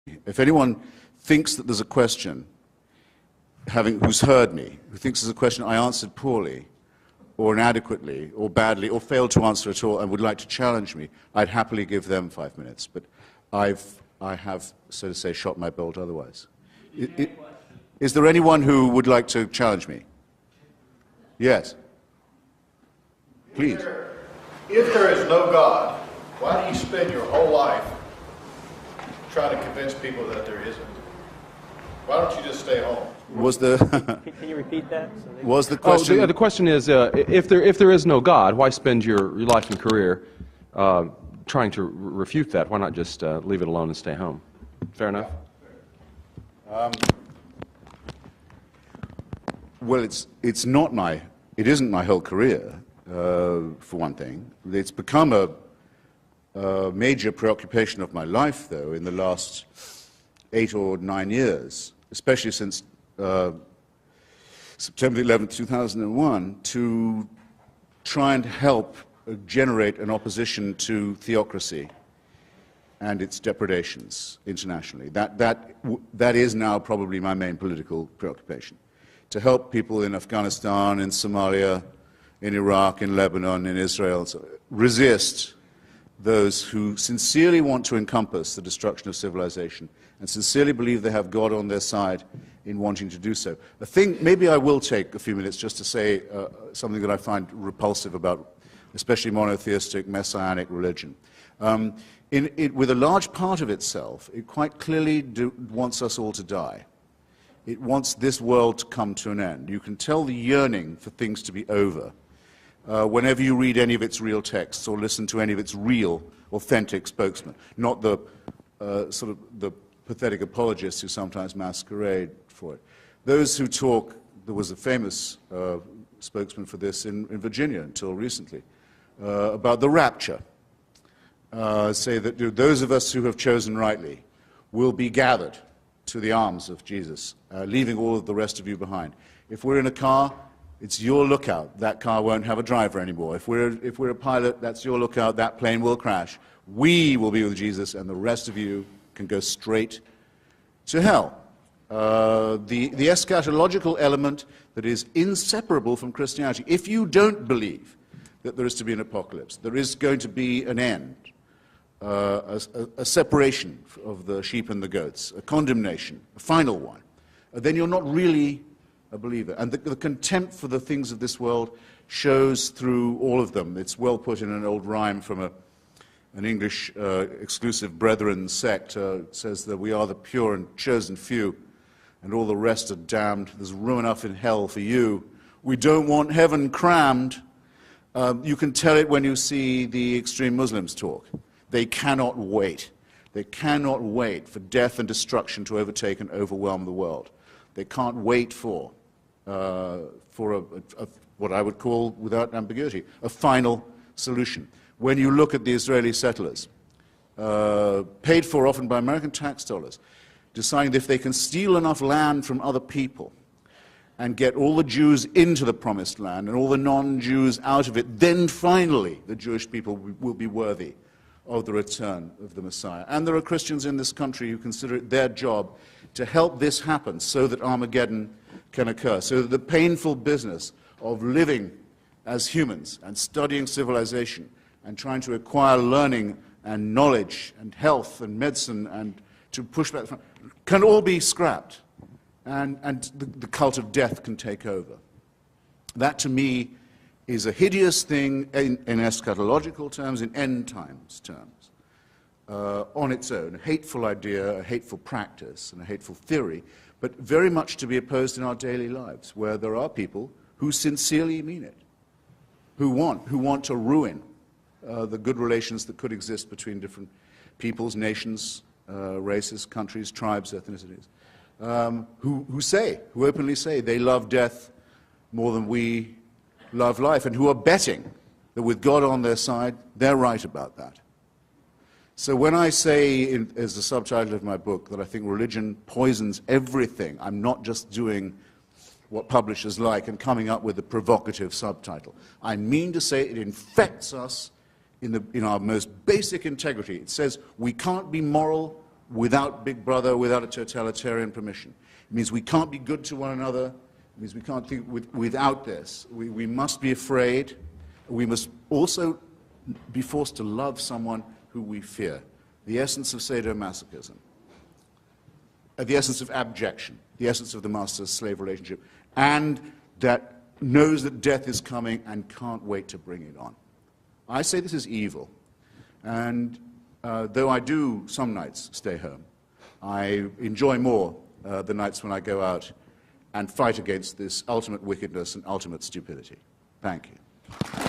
If anyone thinks that there's a question, who's heard me, who thinks there's a question I answered poorly, or inadequately, or badly, or failed to answer at all, and would like to challenge me, I'd happily give them 5 minutes. But I have, so to say, shot my bolt otherwise. Is there anyone who would like to challenge me? Yes. Please. If there is no God, why do you spend your whole life trying to convince people that there isn't? Why don't you just stay home? Was the Can you repeat that? was the question? The question is, if there is no God, why spend your life and career trying to refute that? Why not just leave it alone and stay home? Fair enough. Well, it isn't my whole career, for one thing. It's become a major preoccupation of my life, though, in the last 8 or 9 years, especially since September 11, 2001, to try and help generate an opposition to theocracy and its depredations internationally. That is now probably my main political preoccupation. To help people in Afghanistan, in Somalia, in Iraq, in Lebanon, in Israel, resist those who sincerely want to encompass the destruction of civilization and sincerely believe they have God on their side in wanting to do so. Maybe I will take a few minutes just to say something that I find repulsive about especially monotheistic, messianic religion. With a large part of itself, it quite clearly wants us all to die. It wants this world to come to an end. You can tell the yearning for things to be over whenever you read any of its real texts or listen to any of its real, authentic spokesmen, not the sort of the pathetic apologists who sometimes masquerade for it. Those who talk, there was a famous spokesman for this in Virginia until recently, about the rapture, say that those of us who have chosen rightly will be gathered to the arms of Jesus, leaving all of the rest of you behind. If we're in a car, it's your lookout. That car won't have a driver anymore. If we're a pilot, that's your lookout. That plane will crash. We will be with Jesus, and the rest of you can go straight to hell. The eschatological element that is inseparable from Christianity. If you don't believe that there is to be an apocalypse, there is going to be an end, a separation of the sheep and the goats, a condemnation, a final one, then you're not really a believer. And the contempt for the things of this world shows through all of them. It's well put in an old rhyme from an English exclusive brethren sect. Says that we are the pure and chosen few, and all the rest are damned. There's room enough in hell for you. We don't want heaven crammed. You can tell it when you see the extreme Muslims talk. They cannot wait. They cannot wait for death and destruction to overtake and overwhelm the world. They can't wait for what I would call, without ambiguity, a final solution. When you look at the Israeli settlers, paid for often by American tax dollars, deciding that if they can steal enough land from other people and get all the Jews into the promised land and all the non-Jews out of it, then finally the Jewish people will be worthy of the return of the Messiah. And there are Christians in this country who consider it their job to help this happen so that Armageddon can occur, so that the painful business of living as humans and studying civilization and trying to acquire learning and knowledge and health and medicine and to push back can all be scrapped, and the cult of death can take over. That, to me, is a hideous thing in eschatological terms, in end times terms, on its own. A hateful idea, a hateful practice, and a hateful theory, but very much to be opposed in our daily lives, where there are people who sincerely mean it, who want to ruin the good relations that could exist between different peoples, nations, races, countries, tribes, ethnicities, who openly say they love death more than we love life, and who are betting that with God on their side, they're right about that. So when I say, as the subtitle of my book, that I think religion poisons everything, I'm not just doing what publishers like and coming up with a provocative subtitle. I mean to say it infects us in our most basic integrity. It says we can't be moral without Big Brother, without a totalitarian permission. It means we can't be good to one another. It means we can't think without this. We must be afraid. We must also be forced to love someone who we fear. The essence of sadomasochism, the essence of abjection, the essence of the master-slave relationship, and that knows that death is coming and can't wait to bring it on. I say this is evil, and though I do some nights stay home, I enjoy more the nights when I go out and fight against this ultimate wickedness and ultimate stupidity. Thank you.